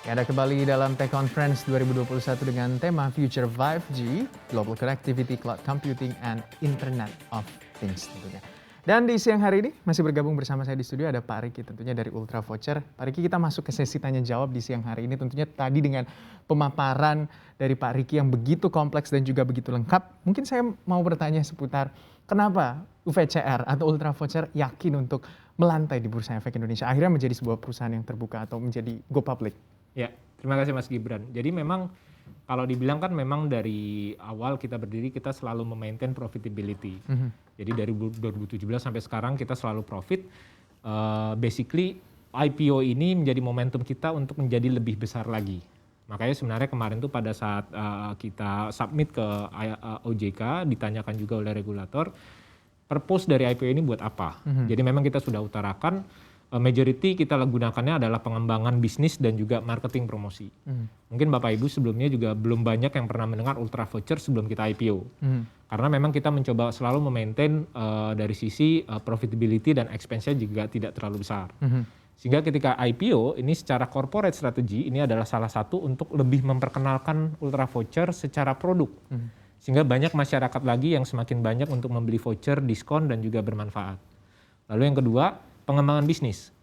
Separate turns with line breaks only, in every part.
Ya, ada kembali dalam Tech Conference 2021 dengan tema Future 5G, Global Connectivity, Cloud Computing, and Internet of Things tentunya. Dan di siang hari ini masih bergabung bersama saya di studio ada Pak Riki tentunya dari Ultra Voucher. Pak Riki, kita masuk ke sesi tanya jawab di siang hari ini tentunya tadi dengan pemaparan dari Pak Riki yang begitu kompleks dan juga begitu lengkap. Mungkin saya mau bertanya seputar kenapa UVCR atau Ultra Voucher yakin untuk melantai di Bursa Efek Indonesia, akhirnya menjadi sebuah perusahaan yang terbuka atau menjadi go public.
Ya, terima kasih Mas Gibran. Jadi memang kalau dibilang kan memang dari awal kita berdiri kita selalu memaintain profitability. Jadi dari 2017 sampai sekarang kita selalu profit. Basically IPO ini menjadi momentum kita untuk menjadi lebih besar lagi. Makanya sebenarnya kemarin tuh pada saat kita submit ke OJK ditanyakan juga oleh regulator, purpose dari IPO ini buat apa? Jadi memang kita sudah utarakan majority kita gunakannya adalah pengembangan bisnis dan juga marketing promosi. Mungkin Bapak Ibu sebelumnya juga belum banyak yang pernah mendengar Ultra Voucher sebelum kita IPO. Karena memang kita mencoba selalu memaintain dari sisi profitability dan expense-nya juga tidak terlalu besar. Sehingga ketika IPO ini secara corporate strategy ini adalah salah satu untuk lebih memperkenalkan Ultra Voucher secara produk. Sehingga banyak masyarakat lagi yang semakin banyak untuk membeli voucher, diskon dan juga bermanfaat. Lalu yang kedua, pengembangan bisnis.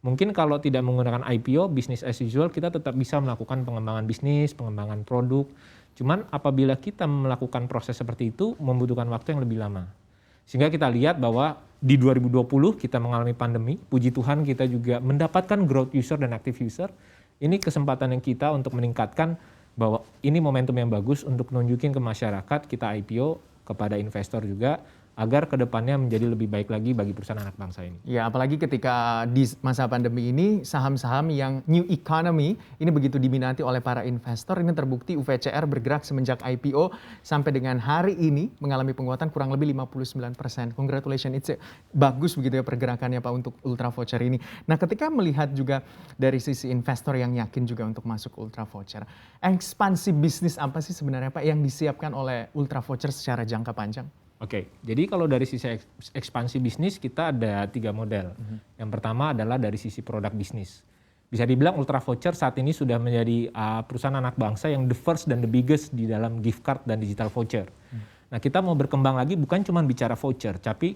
Mungkin kalau tidak menggunakan IPO, business as usual, kita tetap bisa melakukan pengembangan bisnis, pengembangan produk. Cuman apabila kita melakukan proses seperti itu, membutuhkan waktu yang lebih lama. Sehingga kita lihat bahwa di 2020 kita mengalami pandemi, puji Tuhan kita juga mendapatkan growth user dan active user. Ini kesempatan yang kita untuk meningkatkan bahwa ini momentum yang bagus untuk nunjukin ke masyarakat, kita IPO kepada investor juga, agar kedepannya menjadi lebih baik lagi bagi perusahaan anak bangsa ini.
Ya, apalagi ketika di masa pandemi ini saham-saham yang new economy ini begitu diminati oleh para investor. Ini terbukti UVCR bergerak semenjak IPO sampai dengan hari ini mengalami penguatan kurang lebih 59%. Congratulations, it's bagus begitu ya pergerakannya Pak untuk Ultra Voucher ini. Nah, ketika melihat juga dari sisi investor yang yakin juga untuk masuk Ultra Voucher, ekspansi bisnis apa sih sebenarnya Pak yang disiapkan oleh Ultra Voucher secara jangka panjang?
Oke, jadi kalau dari sisi ekspansi bisnis kita ada 3 model. Yang pertama adalah dari sisi produk bisnis. Bisa dibilang Ultra Voucher saat ini sudah menjadi perusahaan anak bangsa yang the first dan the biggest di dalam gift card dan digital voucher. Nah, kita mau berkembang lagi bukan cuma bicara voucher, tapi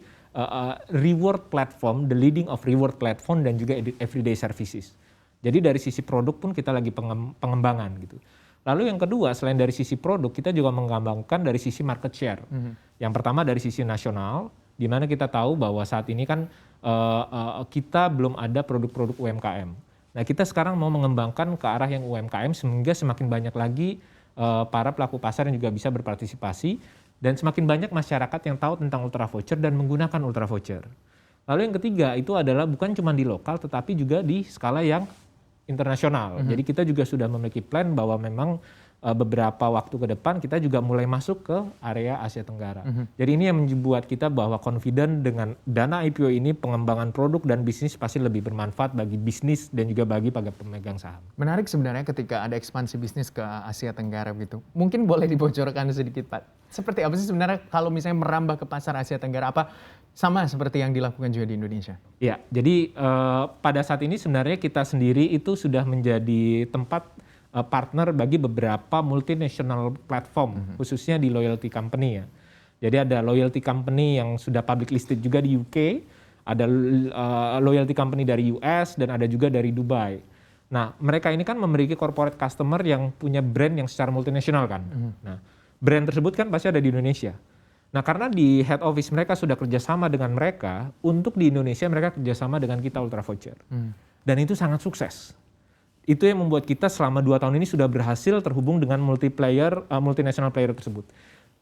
reward platform, the leading of reward platform dan juga everyday services. Jadi dari sisi produk pun kita lagi pengembangan gitu. Lalu yang kedua, selain dari sisi produk, kita juga mengembangkan dari sisi market share. Yang pertama dari sisi nasional, di mana kita tahu bahwa saat ini kan kita belum ada produk-produk UMKM. Nah, kita sekarang mau mengembangkan ke arah yang UMKM sehingga semakin banyak lagi para pelaku pasar yang juga bisa berpartisipasi dan semakin banyak masyarakat yang tahu tentang Ultra Voucher dan menggunakan Ultra Voucher. Lalu yang ketiga itu adalah bukan cuma di lokal tetapi juga di skala yang internasional. Jadi kita juga sudah memiliki plan bahwa memang beberapa waktu ke depan kita juga mulai masuk ke area Asia Tenggara. Jadi ini yang membuat kita bahwa confident dengan dana IPO ini pengembangan produk dan bisnis pasti lebih bermanfaat bagi bisnis dan juga bagi para pemegang saham.
Menarik sebenarnya ketika ada ekspansi bisnis ke Asia Tenggara gitu. Mungkin boleh dibocorkan sedikit Pak. Seperti apa sih sebenarnya kalau misalnya merambah ke pasar Asia Tenggara, apa sama seperti yang dilakukan juga di Indonesia?
Ya, jadi pada saat ini sebenarnya kita sendiri itu sudah menjadi tempat partner bagi beberapa multinational platform, khususnya di loyalty company ya. Jadi ada loyalty company yang sudah public listed juga di UK, ada loyalty company dari US, dan ada juga dari Dubai. Nah, mereka ini kan memiliki corporate customer yang punya brand yang secara multinasional kan. Nah, brand tersebut kan pasti ada di Indonesia. Nah, karena di head office mereka sudah kerjasama dengan mereka, untuk di Indonesia mereka kerjasama dengan kita Ultra Voucher. Dan itu sangat sukses. Itu yang membuat kita selama 2 tahun ini sudah berhasil terhubung dengan multinational player tersebut.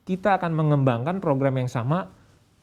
Kita akan mengembangkan program yang sama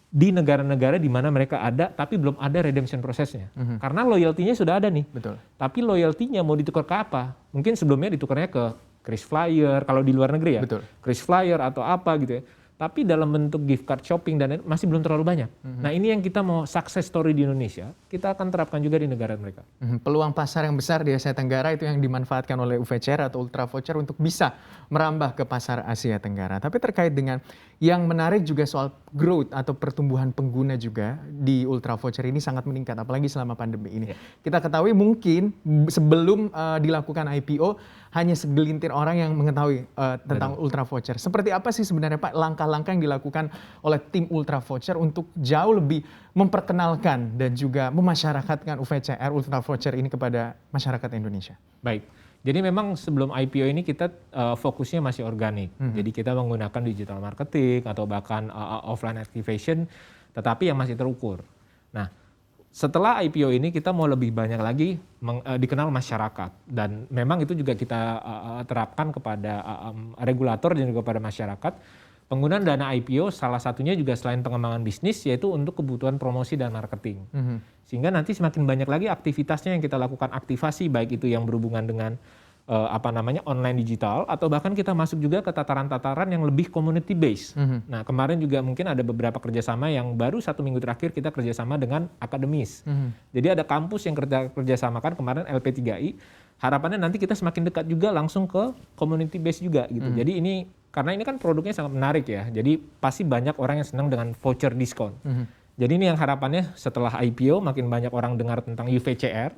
di negara-negara di mana mereka ada, tapi belum ada redemption prosesnya. Karena loyalty-nya sudah ada nih.
Betul.
Tapi loyalty-nya mau ditukar ke apa? Mungkin sebelumnya ditukarnya ke KrisFlyer, kalau di luar negeri ya.
Betul.
KrisFlyer atau apa gitu ya. tapi dalam bentuk gift card shopping dan masih belum terlalu banyak. Nah ini yang kita mau success story di Indonesia, kita akan terapkan juga di negara mereka.
Peluang pasar yang besar di Asia Tenggara itu yang dimanfaatkan oleh UVCR atau Ultra Voucher untuk bisa merambah ke pasar Asia Tenggara. Tapi terkait dengan yang menarik juga soal growth atau pertumbuhan pengguna juga di Ultra Voucher ini sangat meningkat, apalagi selama pandemi ini. Kita ketahui mungkin sebelum dilakukan IPO, hanya segelintir orang yang mengetahui tentang Ultra Voucher. Seperti apa sih sebenarnya Pak langkah-langkah yang dilakukan oleh tim Ultra Voucher untuk jauh lebih memperkenalkan dan juga memasyarakatkan UVCR Ultra Voucher ini kepada masyarakat Indonesia?
Baik, jadi memang sebelum IPO ini kita fokusnya masih organik. Jadi kita menggunakan digital marketing atau bahkan offline activation, tetapi yang masih terukur. Nah, setelah IPO ini kita mau lebih banyak lagi dikenal masyarakat, dan memang itu juga kita terapkan kepada regulator dan juga kepada masyarakat. Penggunaan dana IPO salah satunya juga selain pengembangan bisnis yaitu untuk kebutuhan promosi dan marketing. Sehingga nanti semakin banyak lagi aktivitasnya yang kita lakukan aktivasi, baik itu yang berhubungan dengan online digital atau bahkan kita masuk juga ke tataran-tataran yang lebih community based. Nah kemarin juga mungkin ada beberapa kerjasama yang baru 1 minggu terakhir kita kerjasama dengan akademis. Jadi ada kampus yang kerjasamakan kemarin LP3I. Harapannya nanti kita semakin dekat juga langsung ke community based juga gitu. Jadi ini karena ini kan produknya sangat menarik ya. Jadi pasti banyak orang yang senang dengan voucher diskon. Jadi ini yang harapannya setelah IPO makin banyak orang dengar tentang UVCR,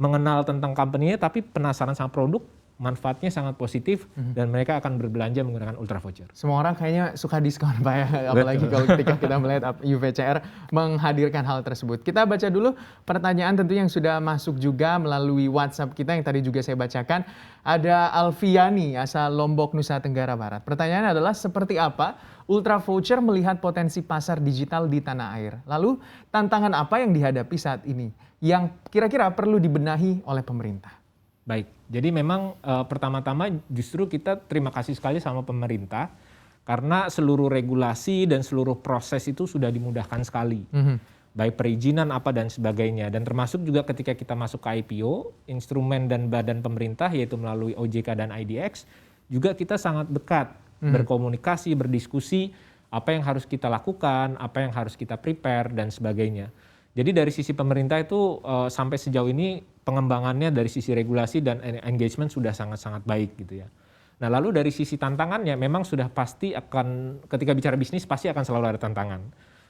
mengenal tentang company-nya tapi penasaran sama produk, manfaatnya sangat positif dan mereka akan berbelanja menggunakan Ultra Voucher.
Semua orang kayaknya suka diskon Pak ya, apalagi kalau ketika kita melihat UVCR menghadirkan hal tersebut. Kita baca dulu pertanyaan tentu yang sudah masuk juga melalui WhatsApp kita yang tadi juga saya bacakan. Ada Alfiani asal Lombok, Nusa Tenggara Barat. Pertanyaannya adalah seperti apa Ultra Voucher melihat potensi pasar digital di tanah air? Lalu tantangan apa yang dihadapi saat ini yang kira-kira perlu dibenahi oleh pemerintah?
Baik, jadi memang pertama-tama justru kita terima kasih sekali sama pemerintah karena seluruh regulasi dan seluruh proses itu sudah dimudahkan sekali. Baik perizinan apa dan sebagainya, dan termasuk juga ketika kita masuk ke IPO, instrumen dan badan pemerintah yaitu melalui OJK dan IDX, juga kita sangat dekat berkomunikasi, berdiskusi apa yang harus kita lakukan, apa yang harus kita prepare dan sebagainya. Jadi dari sisi pemerintah itu sampai sejauh ini pengembangannya dari sisi regulasi dan engagement sudah sangat-sangat baik gitu ya. Nah lalu dari sisi tantangannya memang sudah pasti akan, ketika bicara bisnis pasti akan selalu ada tantangan.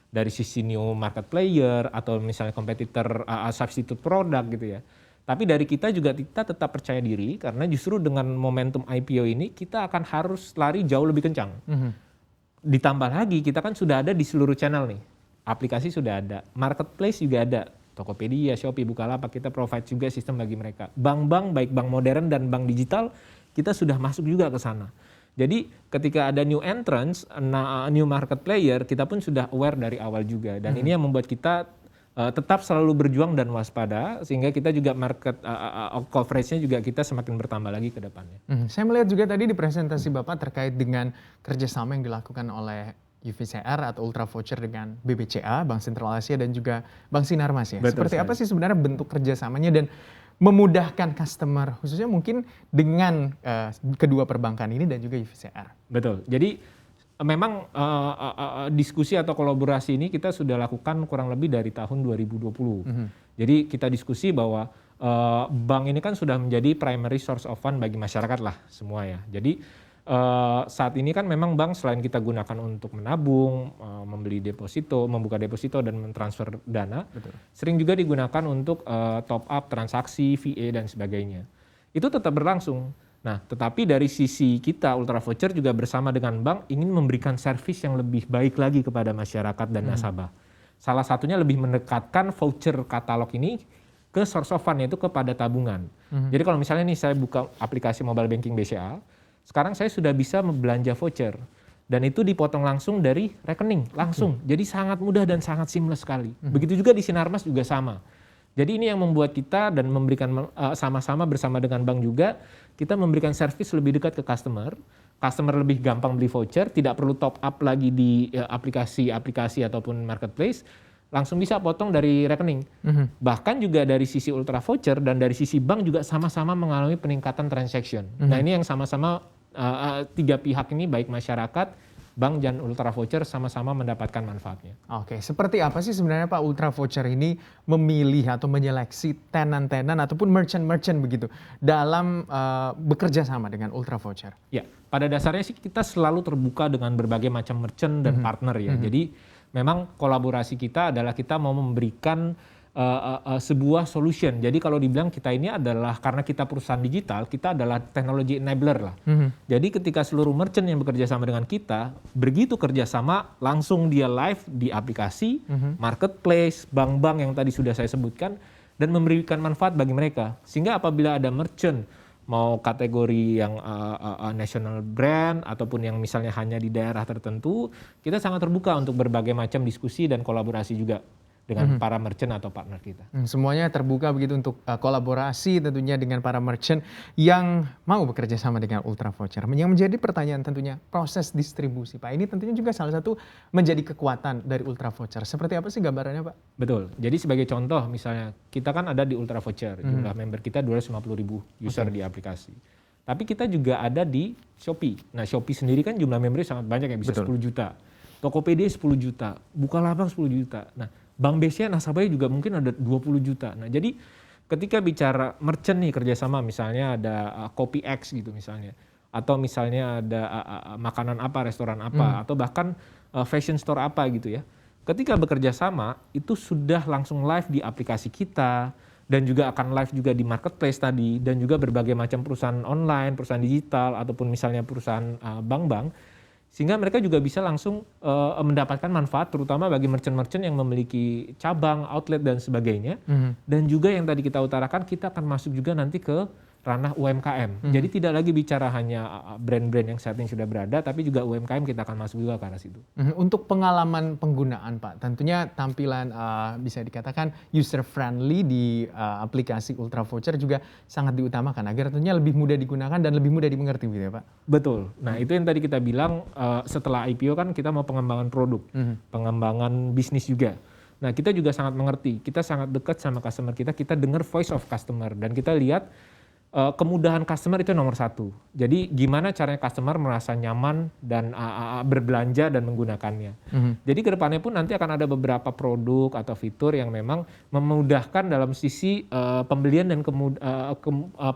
Dari sisi new market player atau misalnya kompetitor substitute produk gitu ya. Tapi dari kita juga kita tetap percaya diri karena justru dengan momentum IPO ini kita akan harus lari jauh lebih kencang. Ditambah lagi kita kan sudah ada di seluruh channel nih. Aplikasi sudah ada, marketplace juga ada, Tokopedia, Shopee, Bukalapak, kita provide juga sistem bagi mereka. Bank-bank, baik bank modern dan bank digital, kita sudah masuk juga ke sana. Jadi ketika ada new entrance, new market player, kita pun sudah aware dari awal juga. Dan ini yang membuat kita tetap selalu berjuang dan waspada, sehingga kita juga market coverage-nya juga kita semakin bertambah lagi ke depannya.
Saya melihat juga tadi di presentasi Bapak terkait dengan kerjasama yang dilakukan oleh UVCR atau Ultra Voucher dengan BBCA, Bank Sentral Asia dan juga Bank Sinarmas ya.
Betul
Seperti
sekali.
apa sih sebenarnya bentuk kerjasamanya dan memudahkan customer khususnya mungkin dengan kedua perbankan ini dan juga UVCR?
Betul. Jadi memang diskusi atau kolaborasi ini kita sudah lakukan kurang lebih dari tahun 2020. Jadi kita diskusi bahwa bank ini kan sudah menjadi primary source of fund bagi masyarakat lah semua ya. Jadi saat ini kan memang bank selain kita gunakan untuk menabung, membeli deposito, membuka deposito dan mentransfer dana, sering juga digunakan untuk top up transaksi, VA dan sebagainya. Itu tetap berlangsung. Nah, tetapi dari sisi kita Ultra Voucher juga bersama dengan bank ingin memberikan servis yang lebih baik lagi kepada masyarakat dan nasabah. Salah satunya lebih mendekatkan voucher katalog ini ke source of fund, yaitu kepada tabungan. Jadi kalau misalnya nih saya buka aplikasi mobile banking BCA, sekarang saya sudah bisa belanja voucher dan itu dipotong langsung dari rekening, langsung. Jadi sangat mudah dan sangat seamless sekali. Begitu juga di Sinarmas juga sama. Jadi ini yang membuat kita dan memberikan sama-sama bersama dengan bank juga, kita memberikan servis lebih dekat ke customer. Customer lebih gampang beli voucher, tidak perlu top up lagi di aplikasi ataupun marketplace, langsung bisa potong dari rekening. Bahkan juga dari sisi Ultra Voucher dan dari sisi bank juga sama-sama mengalami peningkatan transaction. Nah ini yang sama-sama tiga pihak ini, baik masyarakat, bank dan Ultra Voucher sama-sama mendapatkan manfaatnya.
Oke, seperti apa sih sebenarnya Pak Ultra Voucher ini memilih atau menyeleksi tenan-tenan ataupun merchant-merchant begitu dalam bekerja sama dengan Ultra Voucher?
Ya, pada dasarnya sih kita selalu terbuka dengan berbagai macam merchant dan partner ya. Jadi memang kolaborasi kita adalah kita mau memberikan sebuah solution. Jadi kalau dibilang kita ini adalah, karena kita perusahaan digital, kita adalah technology enabler lah. Jadi ketika seluruh merchant yang bekerja sama dengan kita, begitu kerjasama langsung dia live di aplikasi, marketplace, bank-bank yang tadi sudah saya sebutkan, dan memberikan manfaat bagi mereka. Sehingga apabila ada merchant, mau kategori yang national brand, ataupun yang misalnya hanya di daerah tertentu, kita sangat terbuka untuk berbagai macam diskusi dan kolaborasi juga dengan para merchant atau partner kita.
Semuanya terbuka begitu untuk kolaborasi tentunya dengan para merchant yang mau bekerja sama dengan Ultra Voucher. Yang menjadi pertanyaan tentunya proses distribusi Pak. Ini tentunya juga salah satu menjadi kekuatan dari Ultra Voucher. Seperti apa sih gambarannya Pak?
Betul. Jadi sebagai contoh misalnya kita kan ada di Ultra Voucher. Jumlah member kita 250.000 user di aplikasi. Tapi kita juga ada di Shopee. Nah Shopee sendiri kan jumlah membernya sangat banyak ya, bisa 10 juta. Tokopedia 10 juta. Bukalapak 10 juta. Nah Bank BCA nasabahnya juga mungkin ada 20 juta. Nah jadi ketika bicara merchant nih kerjasama, misalnya ada Kopi X gitu misalnya. Atau misalnya ada makanan apa, restoran apa. Atau bahkan fashion store apa gitu ya. Ketika bekerja sama itu sudah langsung live di aplikasi kita. Dan juga akan live juga di marketplace tadi. Dan juga berbagai macam perusahaan online, perusahaan digital. Ataupun misalnya perusahaan bank-bank. Sehingga mereka juga bisa langsung mendapatkan manfaat, terutama bagi merchant-merchant yang memiliki cabang, outlet dan sebagainya. Dan juga yang tadi kita utarakan, kita akan masuk juga nanti ke ranah UMKM. Jadi tidak lagi bicara hanya brand-brand yang saat ini sudah berada, tapi juga UMKM kita akan masuk juga ke arah situ.
Untuk pengalaman penggunaan Pak, tentunya tampilan bisa dikatakan user friendly di aplikasi Ultra Voucher juga sangat diutamakan agar tentunya lebih mudah digunakan dan lebih mudah dimengerti gitu ya Pak.
Betul. Nah itu yang tadi kita bilang setelah IPO kan kita mau pengembangan produk, pengembangan bisnis juga. Nah kita juga sangat mengerti, kita sangat dekat sama customer kita dengar voice of customer dan kita lihat kemudahan customer itu nomor satu. Jadi gimana caranya customer merasa nyaman dan berbelanja dan menggunakannya. Jadi kedepannya pun nanti akan ada beberapa produk atau fitur yang memang memudahkan dalam sisi pembelian dan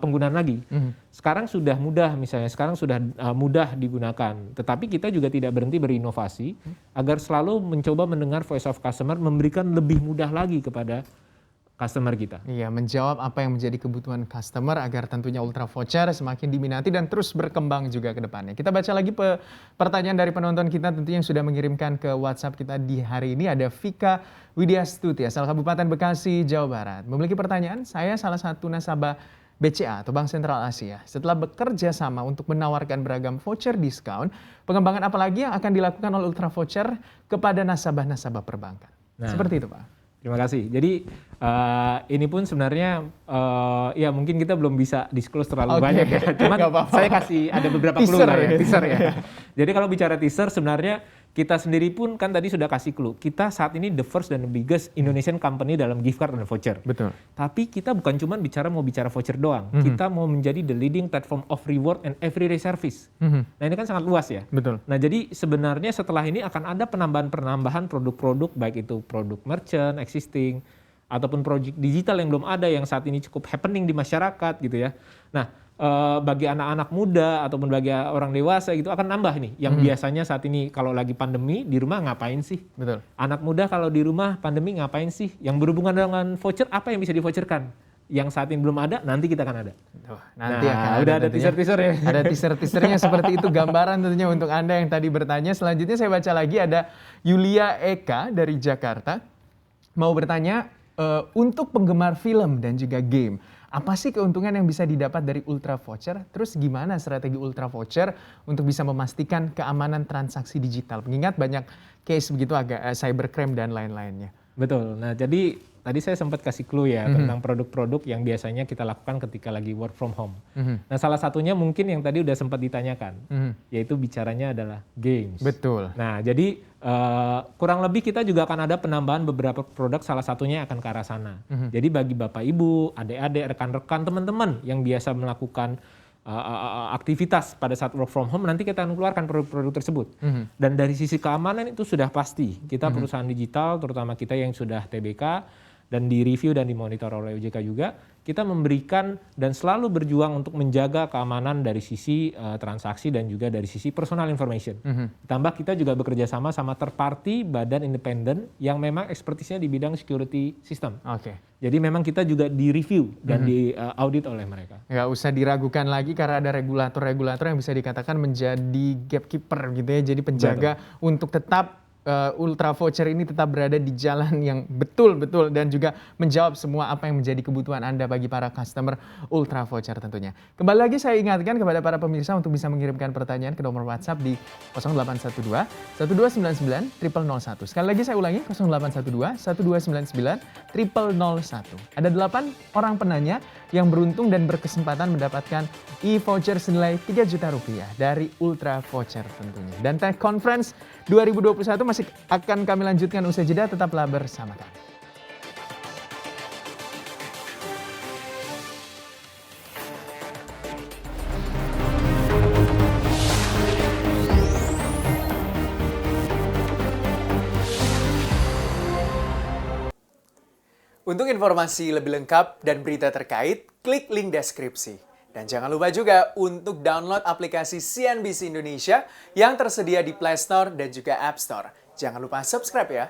penggunaan lagi. Sekarang sudah mudah misalnya, sekarang sudah mudah digunakan. Tetapi kita juga tidak berhenti berinovasi agar selalu mencoba mendengar voice of customer, memberikan lebih mudah lagi kepada customer kita.
Iya, menjawab apa yang menjadi kebutuhan customer agar tentunya Ultra Voucher semakin diminati dan terus berkembang juga ke depannya. Kita baca lagi pertanyaan dari penonton kita tentunya yang sudah mengirimkan ke WhatsApp kita di hari ini. Ada Vika Widyastuti asal Kabupaten Bekasi, Jawa Barat. Memiliki pertanyaan, saya salah satu nasabah BCA atau Bank Sentral Asia. Setelah bekerja sama untuk menawarkan beragam voucher diskon, pengembangan apa lagi yang akan dilakukan oleh Ultra Voucher kepada nasabah-nasabah perbankan? Seperti itu Pak.
Terima kasih. Jadi ini pun sebenarnya ya mungkin kita belum bisa disclose terlalu banyak ya. Cuman saya kasih ada beberapa clue lah ya, teaser ya. Jadi kalau bicara teaser sebenarnya kita sendiri pun kan tadi sudah kasih clue. Kita saat ini the first dan the biggest Indonesian company dalam gift card dan voucher.
Betul.
Tapi kita bukan cuma mau bicara voucher doang. Kita mau menjadi the leading platform of reward and everyday service. Nah ini kan sangat luas ya.
Betul.
Nah jadi sebenarnya setelah ini akan ada penambahan produk-produk, baik itu produk merchant, existing, ataupun project digital yang belum ada yang saat ini cukup happening di masyarakat gitu ya. Nah bagi anak-anak muda ataupun bagi orang dewasa gitu akan nambah nih. Yang biasanya saat ini kalau lagi pandemi di rumah ngapain sih?
Betul.
Anak muda kalau di rumah pandemi ngapain sih? Yang berhubungan dengan voucher apa yang bisa di-voucherkan? Yang saat ini belum ada, nanti kita akan ada.
Nanti akan
udah ada teaser-teaser ya.
Ada teaser-teasernya seperti itu, gambaran tentunya untuk Anda yang tadi bertanya. Selanjutnya saya baca lagi ada Yulia Eka dari Jakarta. Mau bertanya, untuk penggemar film dan juga game, apa sih keuntungan yang bisa didapat dari Ultra Voucher? Terus gimana strategi Ultra Voucher untuk bisa memastikan keamanan transaksi digital? Mengingat banyak case begitu agak cybercrime dan lain-lainnya.
Betul. Nah jadi tadi saya sempat kasih clue ya tentang produk-produk yang biasanya kita lakukan ketika lagi work from home. Nah salah satunya mungkin yang tadi udah sempat ditanyakan, yaitu bicaranya adalah games.
Betul.
Nah jadi kurang lebih kita juga akan ada penambahan beberapa produk, salah satunya akan ke arah sana. Jadi bagi bapak ibu, adik-adik, rekan-rekan, teman-teman yang biasa melakukan aktivitas pada saat work from home, nanti kita akan keluarkan produk-produk tersebut. Dan dari sisi keamanan itu sudah pasti. Kita perusahaan digital, terutama kita yang sudah TBK, dan di-review dan dimonitor oleh OJK juga, kita memberikan dan selalu berjuang untuk menjaga keamanan dari sisi transaksi dan juga dari sisi personal information. Tambah kita juga bekerja sama third party, badan independen yang memang ekspertisnya di bidang security system. Jadi memang kita juga di-review dan di-audit oleh mereka.
Nggak usah diragukan lagi karena ada regulator-regulator yang bisa dikatakan menjadi gatekeeper gitu ya, jadi penjaga untuk tetap Ultra Voucher ini tetap berada di jalan yang betul-betul dan juga menjawab semua apa yang menjadi kebutuhan Anda bagi para customer Ultra Voucher tentunya. Kembali lagi saya ingatkan kepada para pemirsa untuk bisa mengirimkan pertanyaan ke nomor WhatsApp di 0812 1299 0001. Sekali lagi saya ulangi 0812 1299 0001. Ada 8 orang penanya yang beruntung dan berkesempatan mendapatkan e-voucher senilai Rp3 juta dari Ultra Voucher tentunya. Dan Tech Conference 2021 masih akan kami lanjutkan usai jeda, tetaplah bersama kami. Untuk informasi lebih lengkap dan berita terkait, klik link deskripsi. Dan jangan lupa juga untuk download aplikasi CNBC Indonesia yang tersedia di Play Store dan juga App Store. Jangan lupa subscribe ya.